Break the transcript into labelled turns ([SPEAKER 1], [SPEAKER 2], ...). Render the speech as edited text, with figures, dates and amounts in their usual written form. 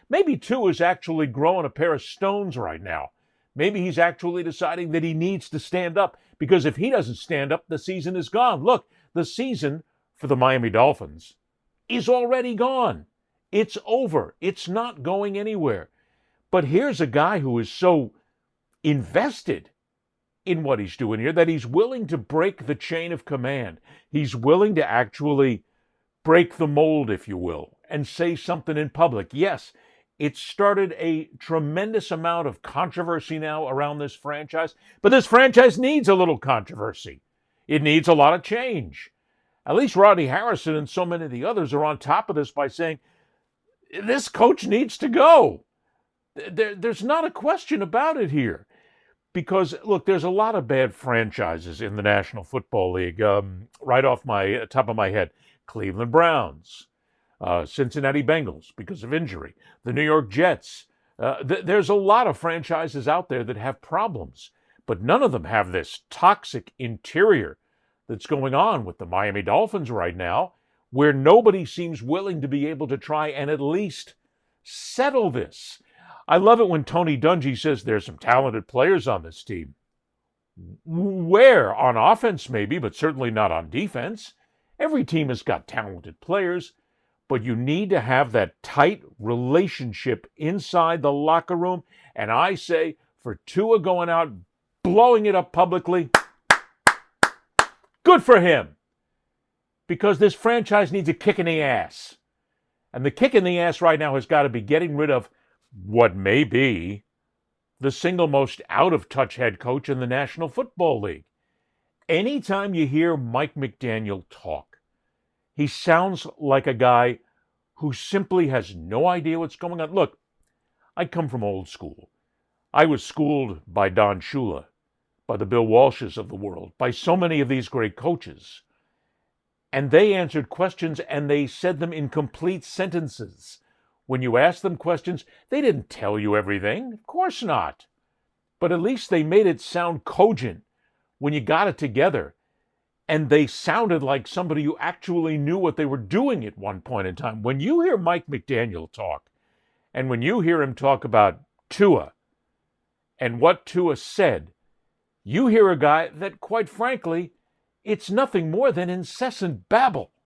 [SPEAKER 1] Maybe Tua is actually growing a pair of stones right now. Maybe he's actually deciding that he needs to stand up, because if he doesn't stand up, the season is gone. Look, the season for the Miami Dolphins is already gone. It's over. It's not going anywhere. But here's a guy who is so invested in what he's doing here that he's willing to break the chain of command. He's willing to actually break the mold, if you will, and say something in public. Yes, it started a tremendous amount of controversy now around this franchise, but this franchise needs a little controversy. It needs a lot of change. At least Rodney Harrison and so many of the others are on top of this by saying, this coach needs to go. There's not a question about it here. Because, look, there's a lot of bad franchises in the National Football League. Right off my top of my head, Cleveland Browns, Cincinnati Bengals because of injury, the New York Jets. There's a lot of franchises out there that have problems, but none of them have this toxic interior that's going on with the Miami Dolphins right now, where nobody seems willing to be able to try and at least settle this. I love it when Tony Dungy says there's some talented players on this team. Where? On offense, maybe, but certainly not on defense. Every team has got talented players, but you need to have that tight relationship inside the locker room. And I say, for Tua going out, blowing it up publicly, good for him. Because this franchise needs a kick in the ass. And the kick in the ass right now has got to be getting rid of what may be the single most out-of-touch head coach in the National Football League. Anytime you hear Mike McDaniel talk, he sounds like a guy who simply has no idea what's going on. Look, I come from old school. I was schooled by Don Shula, by the Bill Walshes of the world, by so many of these great coaches. And they answered questions and they said them in complete sentences. When you asked them questions, they didn't tell you everything. Of course not. But at least they made it sound cogent when you got it together. And they sounded like somebody who actually knew what they were doing at one point in time. When you hear Mike McDaniel talk, and when you hear him talk about Tua and what Tua said, you hear a guy that, quite frankly, it's nothing more than incessant babble.